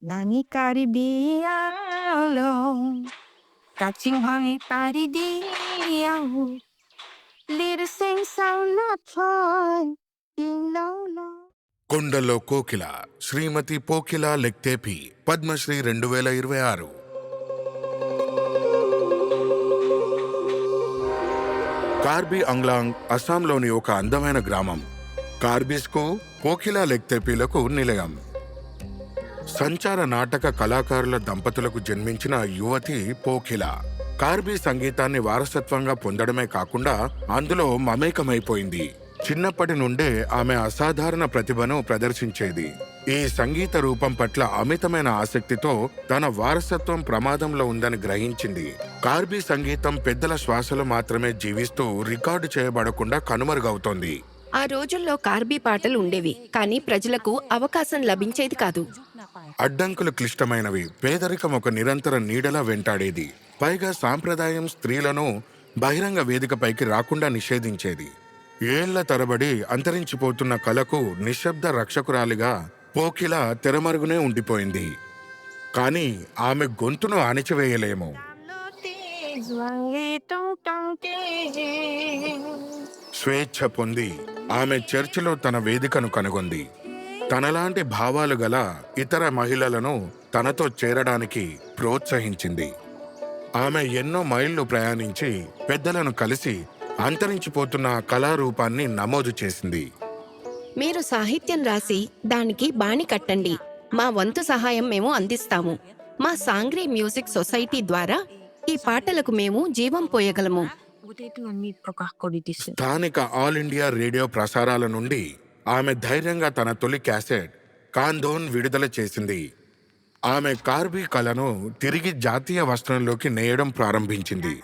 Nani karibialo, catching honey paridio, little sing sound not toy, lo. కొండలో కోకిల శ్రీమతి పోకిల లెక్తేపి పద్మశ్రీ 2026. కార్బీ అంగ్లాంగ్ అస్సాంలోని ఒక అందమైన గ్రామం. కార్బీస్కు పోకిల లెక్తేపీలకు నిలయం. సంచార నాటక కళాకారుల దంపతులకు జన్మించిన యువతి పోకిల కార్బీ సంగీతాన్ని వారసత్వంగా పొందడమే కాకుండా అందులో మమేకమైపోయింది. చిన్నప్పటి నుండే ఆమె అసాధారణ ప్రతిభను ప్రదర్శించేది. ఈ సంగీత రూపం పట్ల అమితమైన ఆసక్తితో తన వారసత్వం ప్రమాదంలో ఉందని గ్రహించింది. కార్బీ సంగీతం పెద్దల శ్వాసలు మాత్రమే జీవిస్తూ రికార్డు చేయబడకుండా కనుమరుగవుతోంది. ఆ రోజుల్లో కార్బీ పాటలు ఉండేవి, కానీ ప్రజలకు అవకాశం లభించేది కాదు. అడ్డంకులు క్లిష్టమైనవి. పేదరికం ఒక నిరంతర నీడలా వెంటాడేది. పైగా సాంప్రదాయం స్త్రీలను బహిరంగ వేదికపైకి రాకుండా నిషేధించేది. ఏళ్ల తరబడి అంతరించిపోతున్న కళకు నిశ్శబ్ద రక్షకురాలిగా పోకిల తెరమరుగునే ఉండిపోయింది. కానీ ఆమె గొంతును అణిచివేయలేము. స్వేచ్ఛ పొంది ఆమె చర్చిలో తన వేదికను కనుగొంది. తనలాంటి భావాలు గల ఇతర మహిళలను తనతో చేరడానికి ప్రోత్సహించింది. ఆమె ఎన్నో మైళ్ళు ప్రయాణించి పెద్దలను కలిసి అంతరించిపోతున్న కళారూపాన్ని నమోదు చేసింది. మీరు సాహిత్యం రాసి దానికి బాణి కట్టండి, మా వంతు సహాయం మేము అందిస్తాము. మా సాంగ్రీ మ్యూజిక్ సొసైటీ ద్వారా ఈ పాటలకు మేము జీవం పోయగలము. స్థానిక ఆల్ ఇండియా రేడియో ప్రసారాల నుండి ఆమె ధైర్యంగా తన తొలి క్యాసెట్ కాందోన్ విడుదల చేసింది. ఆమె కార్బీ కళను తిరిగి జాతీయ వస్త్రంలోకి నేయడం ప్రారంభించింది.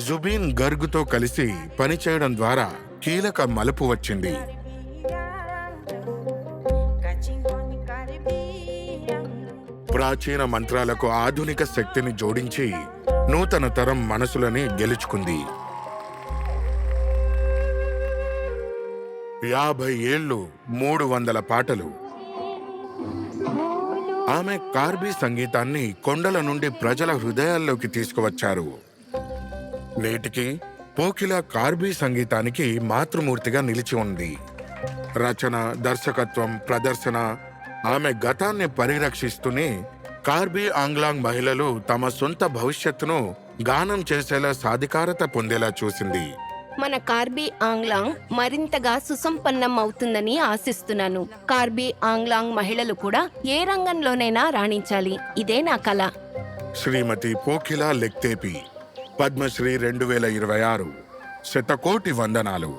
జుబీన్ గర్గ్తో కలిసి పనిచేయడం ద్వారా కీలక మలుపు వచ్చింది. ప్రాచీన మంత్రాలకు ఆధునిక శక్తిని జోడించి నూతన తరం మనసులని గెలుచుకుంది. 50 ఏళ్లు, 300 పాటలు. ఆమె కార్బీ సంగీతాన్ని కొండల నుండి ప్రజల హృదయాల్లోకి తీసుకువచ్చారు. నేటికి పోకిల కార్బీ సంగీతానికి మాతృమూర్తిగా నిలిచి ఉంది. రచన, దర్శకత్వం, ప్రదర్శన ఆమె గతాన్ని పరిరక్షిస్తూనే కార్బీ ఆంగ్లాంగ్ మహిళలు తమ సొంత భవిష్యత్తును గానం చేసేలా సాధికారత పొందేలా చూసింది. మన కార్బీ ఆంగ్లాంగ్ మరింతగా సుసంపన్నం అవుతుందని ఆశిస్తున్నాను. కార్బీ ఆంగ్లాంగ్ మహిళలు కూడా ఏ రంగంలోనైనా రాణించాలి. ఇదే నా కల. శ్రీమతి పోకిల లెక్తేపి పద్మశ్రీ 2026. శతకోటి వందనాలు.